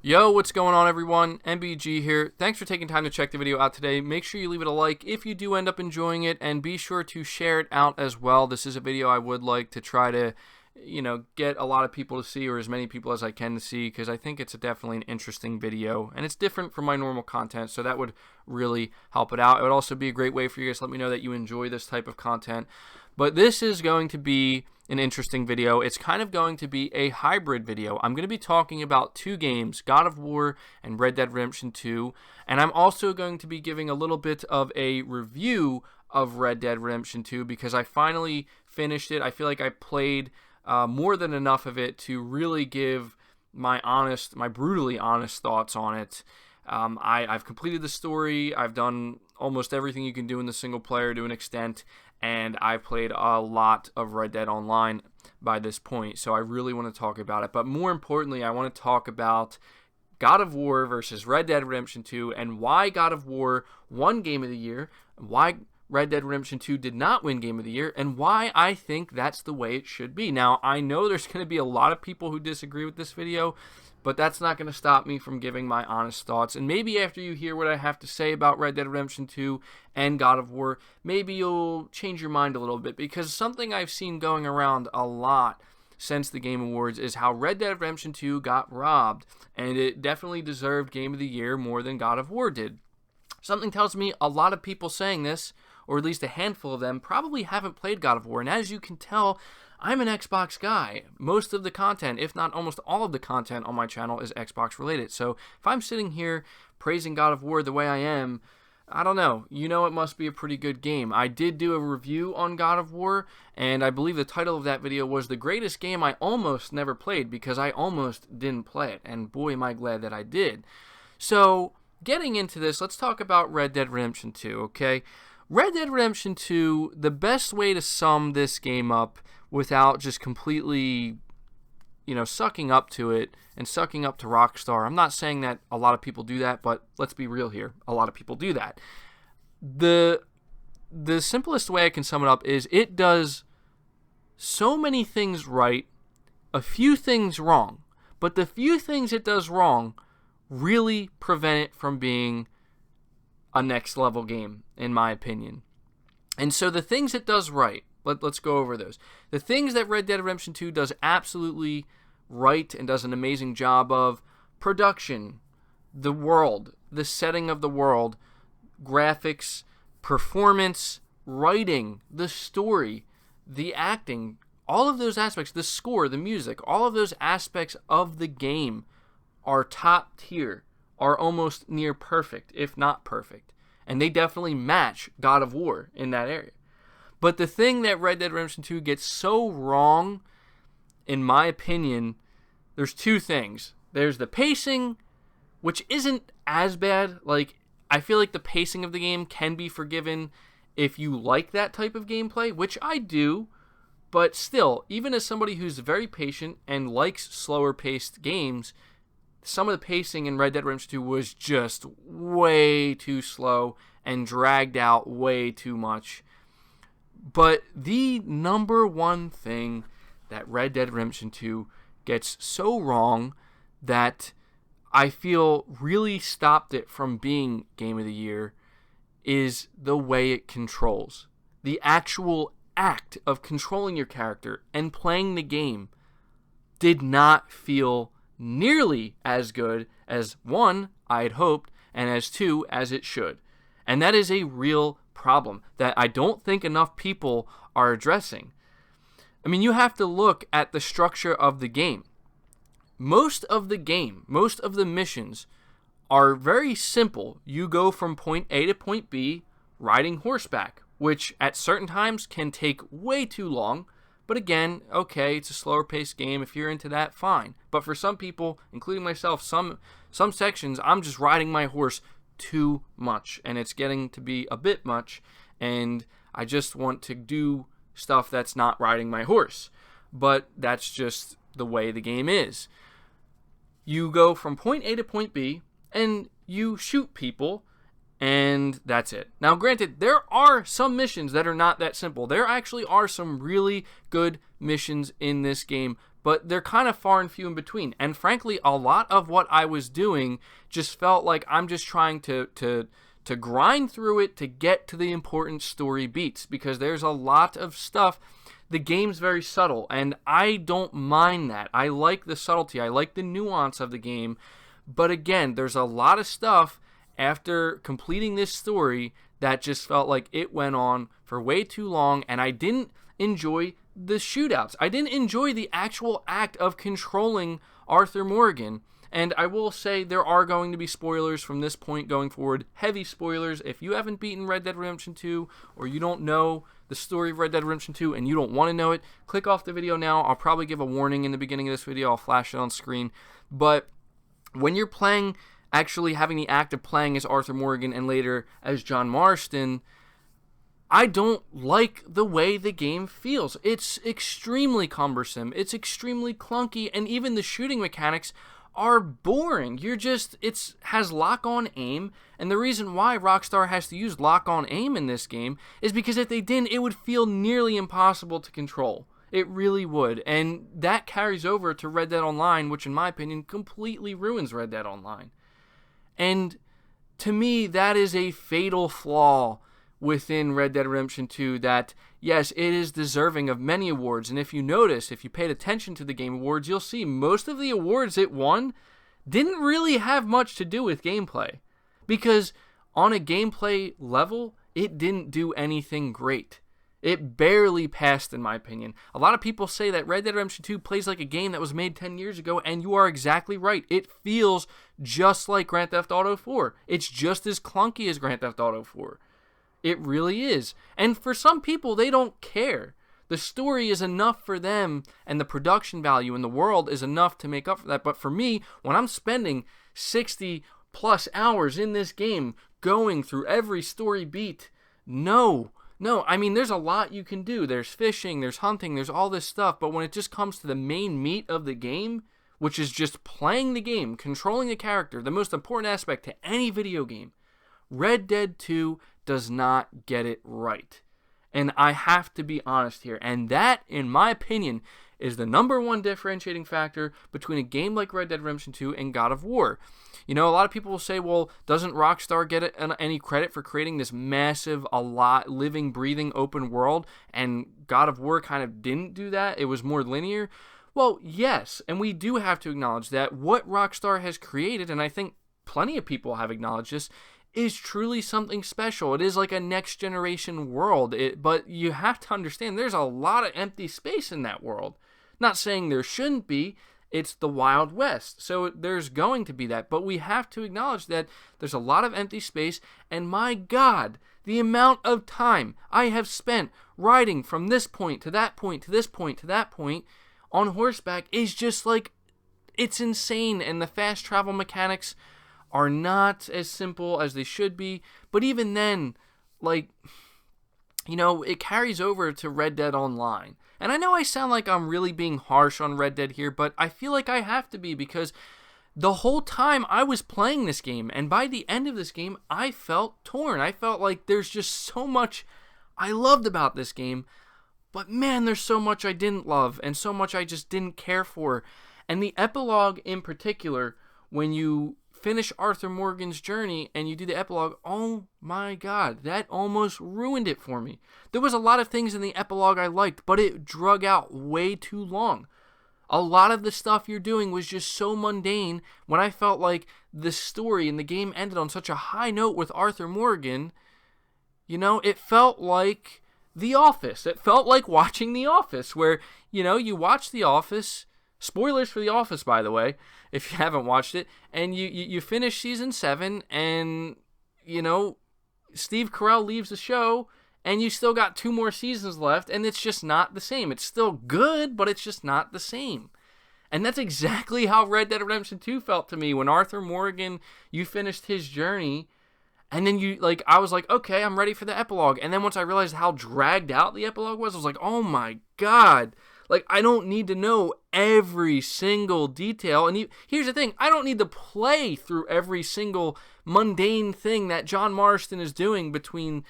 Yo, what's going on everyone? MBG here. Thanks for taking time to check the video out today. Make sure you leave it a like if you do end up enjoying it, and be sure to share it out as well. This is a video I would like to try to, get a lot of people to see, or as many people as I can to see, because I think it's definitely an interesting video, and it's different from my normal content, so that would really help it out. It would also be a great way for you guys to let me know that you enjoy this type of content. But this is going to be an interesting video. It's kind of going to be a hybrid video. I'm going to be talking about two games, God of War and Red Dead Redemption 2, and I'm also going to be giving a little bit of a review of Red Dead Redemption 2 because I finally finished it. I feel like I played more than enough of it to really give my brutally honest thoughts on it. I've completed the story. I've done almost everything you can do in the single player to an extent, and I played a lot of Red Dead Online by this point, so I really want to talk about it. But more importantly, I want to talk about God of War versus Red Dead Redemption 2 and why God of War won Game of the Year, why Red Dead Redemption 2 did not win Game of the Year, and why I think that's the way it should be. Now, I know there's going to be a lot of people who disagree with this video, but that's not going to stop me from giving my honest thoughts. And maybe after you hear what I have to say about Red Dead Redemption 2 and God of War, maybe you'll change your mind a little bit, because something I've seen going around a lot since the Game Awards is how Red Dead Redemption 2 got robbed, and it definitely deserved Game of the Year more than God of War did. Something tells me a lot of people saying this, or at least a handful of them, probably haven't played God of War, and as you can tell, I'm an Xbox guy. Most of the content, if not almost all of the content on my channel, is Xbox related. So if I'm sitting here praising God of War the way I am, I don't know. You know it must be a pretty good game. I did do a review on God of War, and I believe the title of that video was The Greatest Game I Almost Never Played, because I almost didn't play it, and boy am I glad that I did. So, getting into this, let's talk about Red Dead Redemption 2, okay? Red Dead Redemption 2, the best way to sum this game up without just completely, sucking up to it and sucking up to Rockstar. I'm not saying that a lot of people do that, but let's be real here. A lot of people do that. The simplest way I can sum it up is it does so many things right, a few things wrong, but the few things it does wrong really prevent it from being a next level game, in my opinion. And so the things it does right, let's go over those. The things that Red Dead Redemption 2 does absolutely right and does an amazing job of: production, the world, the setting of the world, graphics, performance, writing, the story, the acting, all of those aspects, the score, the music, all of those aspects of the game are top tier, are almost near perfect, if not perfect. And they definitely match God of War in that area. But the thing that Red Dead Redemption 2 gets so wrong, in my opinion, there's two things. There's the pacing, which isn't as bad. Like, I feel like the pacing of the game can be forgiven if you like that type of gameplay, which I do. But still, even as somebody who's very patient and likes slower paced games, some of the pacing in Red Dead Redemption 2 was just way too slow and dragged out way too much. But the number one thing that Red Dead Redemption 2 gets so wrong that I feel really stopped it from being Game of the Year is the way it controls. The actual act of controlling your character and playing the game did not feel nearly as good as, one, I had hoped, and as two, as it should. And that is a real problem that I don't think enough people are addressing. I mean, you have to look at the structure of the game. Most of the missions are very simple. You go from point A to point B riding horseback, which at certain times can take way too long. But again, okay, it's a slower paced game. If you're into that, fine. But for some people, including myself, some sections, I'm just riding my horse too much, and it's getting to be a bit much, and I just want to do stuff that's not riding my horse. But that's just the way the game is. You go from point A to point B, and you shoot people, And that's it. Now, granted, there are some missions that are not that simple. There actually are some really good missions in this game, but they're kind of far and few in between. And frankly, a lot of what I was doing just felt like I'm just trying to grind through it to get to the important story beats, because there's a lot of stuff. The game's very subtle, and I don't mind that. I like the subtlety. I like the nuance of the game. But again, there's a lot of stuff after completing this story that just felt like it went on for way too long, and I didn't enjoy the shootouts. I didn't enjoy the actual act of controlling Arthur Morgan. And I will say there are going to be spoilers from this point going forward. Heavy spoilers. If you haven't beaten Red Dead Redemption 2, or you don't know the story of Red Dead Redemption 2 and you don't want to know it, click off the video now. I'll probably give a warning in the beginning of this video. I'll flash it on screen. But when you're playing, actually having the act of playing as Arthur Morgan and later as John Marston, I don't like the way the game feels. It's extremely cumbersome. It's extremely clunky, and even the shooting mechanics are boring. It has lock-on aim, and the reason why Rockstar has to use lock-on aim in this game is because if they didn't, it would feel nearly impossible to control. It really would, and that carries over to Red Dead Online, which in my opinion completely ruins Red Dead Online. And to me, that is a fatal flaw within Red Dead Redemption 2 that, yes, it is deserving of many awards. And if you notice, if you paid attention to the Game Awards, you'll see most of the awards it won didn't really have much to do with gameplay. Because on a gameplay level, it didn't do anything great. It barely passed, in my opinion. A lot of people say that Red Dead Redemption 2 plays like a game that was made 10 years ago, and you are exactly right. It feels just like Grand Theft Auto 4. It's just as clunky as Grand Theft Auto 4. It really is. And for some people, they don't care. The story is enough for them, and the production value in the world is enough to make up for that. But for me, when I'm spending 60 plus hours in this game, going through every story beat, no, I mean, there's a lot you can do. There's fishing, there's hunting, there's all this stuff. But when it just comes to the main meat of the game, which is just playing the game, controlling the character, the most important aspect to any video game, Red Dead 2 does not get it right. And I have to be honest here. And that, in my opinion, is the number one differentiating factor between a game like Red Dead Redemption 2 and God of War. You know, a lot of people will say, well, doesn't Rockstar get any credit for creating this massive, living, breathing open world? And God of War kind of didn't do that. It was more linear. Well, yes, and we do have to acknowledge that what Rockstar has created, and I think plenty of people have acknowledged this, is truly something special. It is like a next generation world, but you have to understand there's a lot of empty space in that world. Not saying there shouldn't be, it's the Wild West, so there's going to be that, but we have to acknowledge that there's a lot of empty space, and my God, the amount of time I have spent riding from this point to that point to this point to that point on horseback is just like, it's insane, and the fast travel mechanics are not as simple as they should be. But even then, like, you know, it carries over to Red Dead Online. And I know I sound like I'm really being harsh on Red Dead here, but I feel like I have to be, because the whole time I was playing this game, and by the end of this game, I felt torn. I felt like there's just so much I loved about this game, but man, there's so much I didn't love, and so much I just didn't care for. And the epilogue in particular, when you finish Arthur Morgan's journey and you do the epilogue, oh my God, that almost ruined it for me. There was a lot of things in the epilogue I liked, but it drug out way too long. A lot of the stuff you're doing was just so mundane when I felt like the story and the game ended on such a high note with Arthur Morgan. You know, it felt like The Office. It felt like watching The Office, where, you know, you watch The Office. Spoilers for The Office, by the way, if you haven't watched it. And you finish season 7, and, you know, Steve Carell leaves the show, and you still got 2 more seasons left, and it's just not the same. It's still good, but it's just not the same. And that's exactly how Red Dead Redemption 2 felt to me. When Arthur Morgan, you finished his journey, and then I was like, okay, I'm ready for the epilogue. And then once I realized how dragged out the epilogue was, I was like, oh my God. Like, I don't need to know every single detail. And here's the thing, I don't need to play through every single mundane thing that John Marston is doing between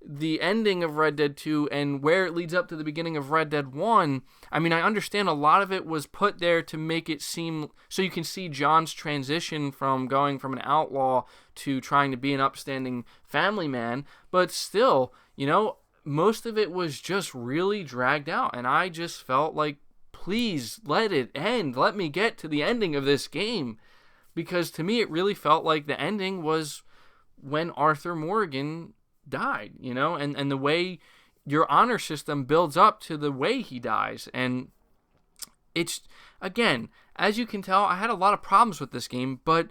the ending of Red Dead 2 and where it leads up to the beginning of Red Dead 1. I mean, I understand a lot of it was put there to make it seem so you can see John's transition from going from an outlaw to trying to be an upstanding family man, but still, you know, most of it was just really dragged out, and I just felt like, please let it end. Let me get to the ending of this game, because to me it really felt like the ending was when Arthur Morgan died, you know, and the way your honor system builds up to the way he dies. And it's, again, as you can tell, I had a lot of problems with this game, but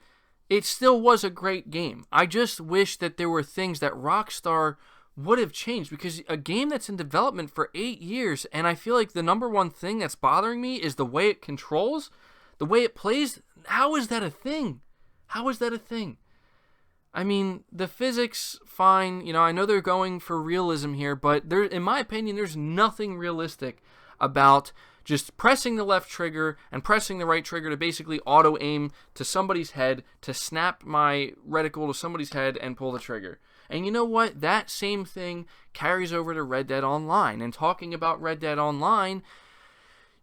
it still was a great game. I just wish that there were things that Rockstar would have changed, because a game that's in development for 8 years, and I feel like the number one thing that's bothering me is the way it controls, the way it plays. How is that a thing? How is that a thing? I mean, the physics, fine. You know, I know they're going for realism here, but there, in my opinion, there's nothing realistic about just pressing the left trigger and pressing the right trigger to basically auto-aim to somebody's head, to snap my reticle to somebody's head and pull the trigger. And you know what? That same thing carries over to Red Dead Online. And talking about Red Dead Online,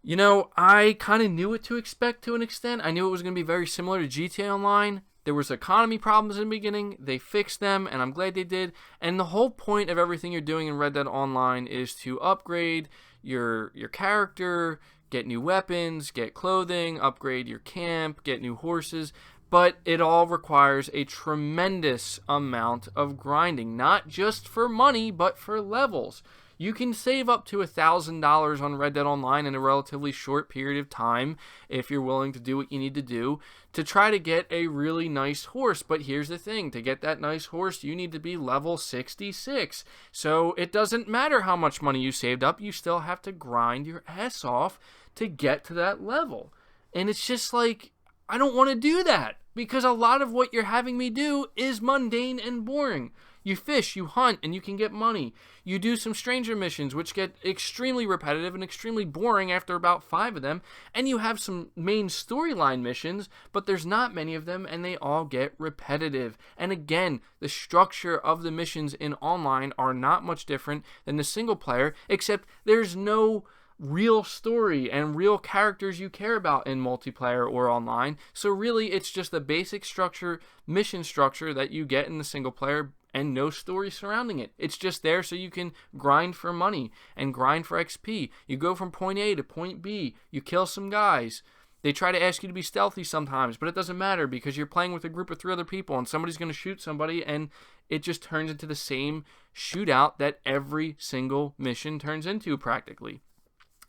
you know, I kind of knew what to expect to an extent. I knew it was going to be very similar to GTA Online. There was economy problems in the beginning. They fixed them, and I'm glad they did. And the whole point of everything you're doing in Red Dead Online is to upgrade your character, get new weapons, get clothing, upgrade your camp, get new horses. But it all requires a tremendous amount of grinding, not just for money, but for levels. You can save up to $1,000 on Red Dead Online in a relatively short period of time if you're willing to do what you need to do to try to get a really nice horse. But here's the thing, to get that nice horse, you need to be level 66. So it doesn't matter how much money you saved up, you still have to grind your ass off to get to that level. And it's just like, I don't want to do that, because a lot of what you're having me do is mundane and boring. You fish, you hunt, and you can get money. You do some stranger missions, which get extremely repetitive and extremely boring after about 5 of them. And you have some main storyline missions, but there's not many of them, and they all get repetitive. And again, the structure of the missions in online are not much different than the single player, except there's no real story and real characters you care about in multiplayer or online. So really, it's just the basic structure, mission structure that you get in the single player, and no story surrounding it. It's just there so you can grind for money and grind for XP. You go from point A to point B. You kill some guys. They try to ask you to be stealthy sometimes, but it doesn't matter because you're playing with a group of 3 other people and somebody's going to shoot somebody, and it just turns into the same shootout that every single mission turns into practically.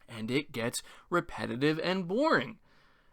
And it gets repetitive and boring.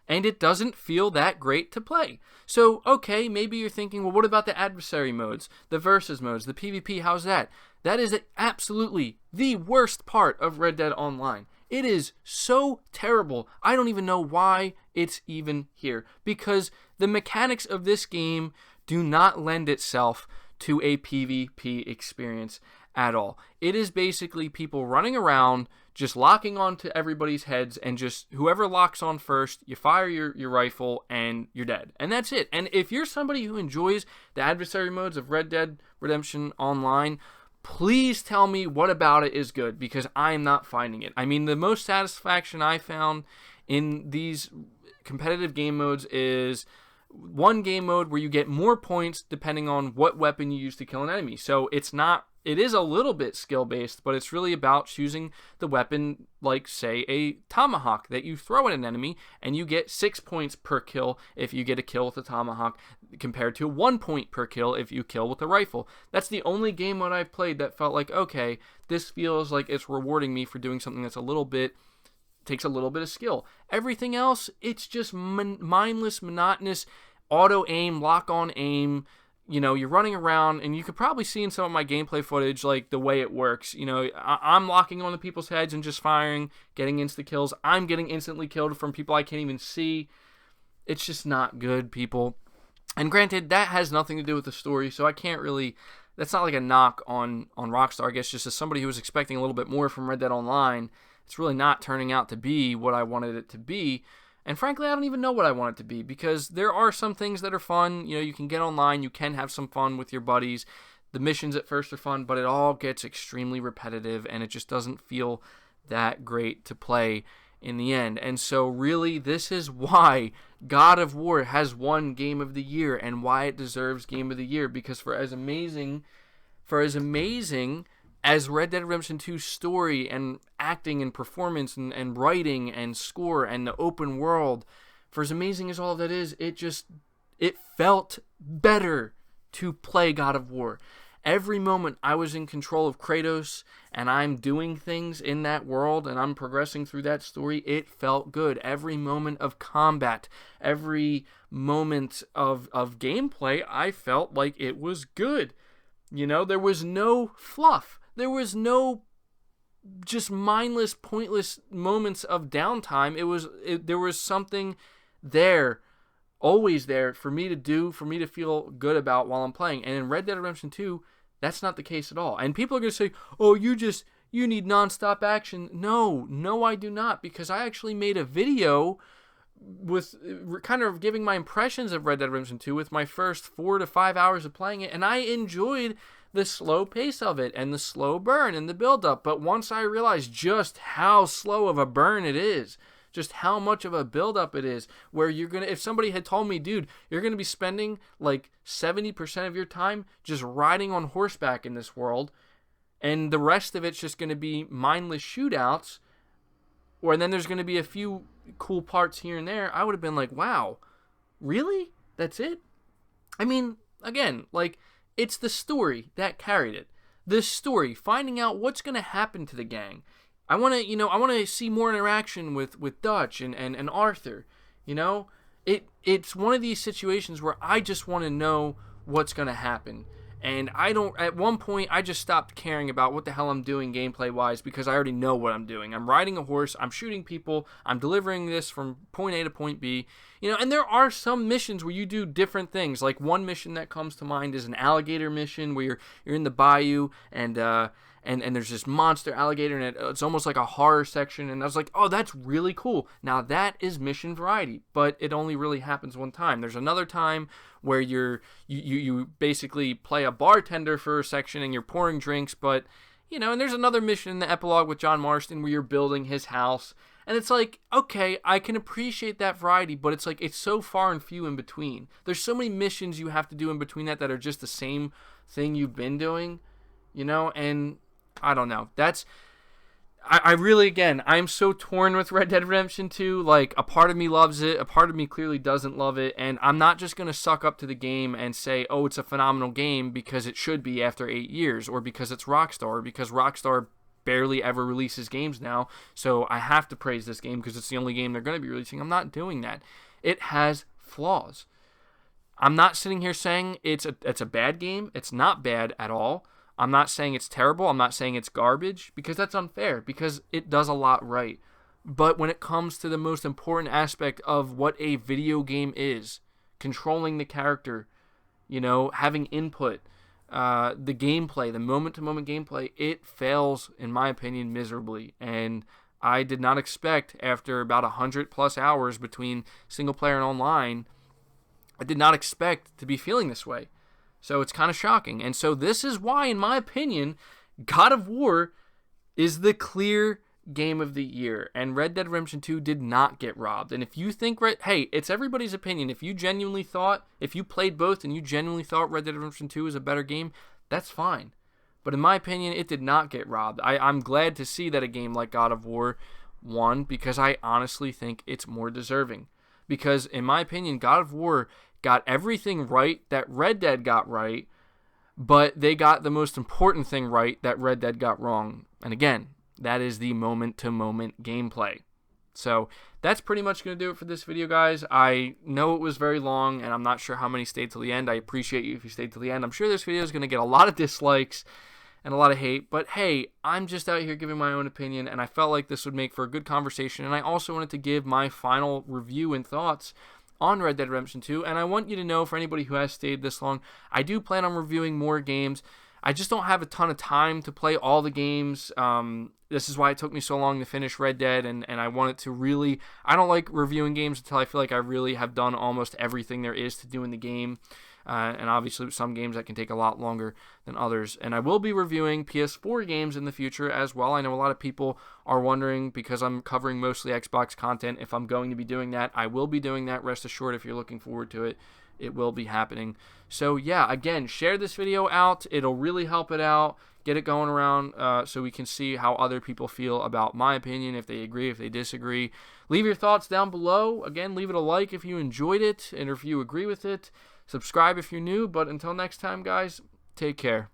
And it doesn't feel that great to play. So, okay, maybe you're thinking, well, what about the adversary modes, the versus modes, the PvP, how's that? That is absolutely the worst part of Red Dead Online. It is so terrible. I don't even know why it's even here, because the mechanics of this game do not lend itself to a PvP experience at all. It is basically people running around, just locking onto everybody's heads, and just whoever locks on first, you fire your rifle and you're dead. And that's it. And if you're somebody who enjoys the adversary modes of Red Dead Redemption Online, please tell me what about it is good, because I am not finding it. I mean, the most satisfaction I found in these competitive game modes is one game mode where you get more points depending on what weapon you use to kill an enemy. So it is a little bit skill-based, but it's really about choosing the weapon, like, say, a tomahawk that you throw at an enemy, and you get 6 points per kill if you get a kill with a tomahawk, compared to 1 point per kill if you kill with a rifle. That's the only game mode I've played that felt like, okay, this feels like it's rewarding me for doing something that's takes a little bit of skill. Everything else, it's just mindless, monotonous, auto-aim, lock-on aim. You know, you're running around, and you could probably see in some of my gameplay footage, like, the way it works. You know, I'm locking on the people's heads and just firing, getting insta-kills. I'm getting instantly killed from people I can't even see. It's just not good, people. And granted, that has nothing to do with the story, so I can't really... That's not like a knock on Rockstar, I guess, just as somebody who was expecting a little bit more from Red Dead Online. it's really not turning out to be what I wanted it to be. And frankly, I don't even know what I want it to be, because there are some things that are fun. You know, you can get online, you can have some fun with your buddies. The missions at first are fun, but it all gets extremely repetitive, and it just doesn't feel that great to play in the end. And so really, this is why God of War has won Game of the Year, and why it deserves Game of the Year, because for as amazing as Red Dead Redemption 2's story and acting and performance and writing and score and the open world, for as amazing as all of that is, it felt better to play God of War. Every moment I was in control of Kratos and I'm doing things in that world and I'm progressing through that story, it felt good. Every moment of combat, every moment of gameplay, I felt like it was good. You know, there was no fluff. There was no just mindless, pointless moments of downtime. There was something there, always there, for me to do, for me to feel good about while I'm playing. And in Red Dead Redemption 2, that's not the case at all. And people are going to say, oh, you need nonstop action. No, I do not, because I actually made a video with kind of giving my impressions of Red Dead Redemption 2 with my first 4 to 5 hours of playing it, and I enjoyed the slow pace of it and the slow burn and the build-up. But once I realized just how slow of a burn it is, just how much of a build-up it is, where if somebody had told me, dude, you're going to be spending like 70% of your time just riding on horseback in this world, and the rest of it's just going to be mindless shootouts, and then there's going to be a few cool parts here and there, I would have been like, wow, really? That's it? I mean, again, like, it's the story that carried it. The story, finding out what's going to happen to the gang. I want to see more interaction with Dutch and Arthur. You know, it's one of these situations where I just want to know what's going to happen. And at one point, I just stopped caring about what the hell I'm doing gameplay-wise, because I already know what I'm doing. I'm riding a horse, I'm shooting people, I'm delivering this from point A to point B. You know, and there are some missions where you do different things. Like, one mission that comes to mind is an alligator mission where you're in the bayou, and there's this monster alligator, and it's almost like a horror section, and I was like, oh, that's really cool. Now, that is mission variety, but it only really happens one time. There's another time where you basically play a bartender for a section, and you're pouring drinks, but, you know, and there's another mission in the epilogue with John Marston where you're building his house, and it's like, okay, I can appreciate that variety, but it's like, it's so far and few in between. There's so many missions you have to do in between that are just the same thing you've been doing, you know, and I don't know. I really, again, I'm so torn with Red Dead Redemption 2. Like, a part of me loves it, a part of me clearly doesn't love it, and I'm not just going to suck up to the game and say, oh, it's a phenomenal game because it should be after 8 years, or because it's Rockstar, or because Rockstar barely ever releases games now, so I have to praise this game because it's the only game they're going to be releasing. I'm not doing that. It has flaws. I'm not sitting here saying it's a bad game. It's not bad at all. I'm not saying it's terrible. I'm not saying it's garbage, because that's unfair, because it does a lot right. But when it comes to the most important aspect of what a video game is, controlling the character, you know, having input, the gameplay, the moment-to-moment gameplay, it fails, in my opinion, miserably. And I did not expect, after about 100+ hours between single-player and online, I did not expect to be feeling this way. So it's kind of shocking. And so this is why, in my opinion, God of War is the clear game of the year. And Red Dead Redemption 2 did not get robbed. And if you think, hey, it's everybody's opinion. If you played both and you genuinely thought Red Dead Redemption 2 is a better game, that's fine. But in my opinion, it did not get robbed. I'm glad to see that a game like God of War won, because I honestly think it's more deserving. Because in my opinion, God of War got everything right that Red Dead got right, but they got the most important thing right that Red Dead got wrong. And again, that is the moment-to-moment gameplay. So that's pretty much going to do it for this video, guys. I know it was very long, and I'm not sure how many stayed till the end. I appreciate you if you stayed till the end. I'm sure this video is going to get a lot of dislikes and a lot of hate, but hey, I'm just out here giving my own opinion, and I felt like this would make for a good conversation, and I also wanted to give my final review and thoughts on Red Dead Redemption 2, and I want you to know, for anybody who has stayed this long, I do plan on reviewing more games. I just don't have a ton of time to play all the games. This is why it took me so long to finish Red Dead, and I wanted to really... I don't like reviewing games until I feel like I really have done almost everything there is to do in the game. And obviously some games that can take a lot longer than others. And I will be reviewing PS4 games in the future as well. I know a lot of people are wondering, because I'm covering mostly Xbox content, if I'm going to be doing that. I will be doing that. Rest assured, if you're looking forward to it, it will be happening. So yeah, again, share this video out. It'll really help it out. Get it going around so we can see how other people feel about my opinion, if they agree, if they disagree. Leave your thoughts down below. Again, leave it a like if you enjoyed it and if you agree with it. Subscribe if you're new, but until next time, guys, take care.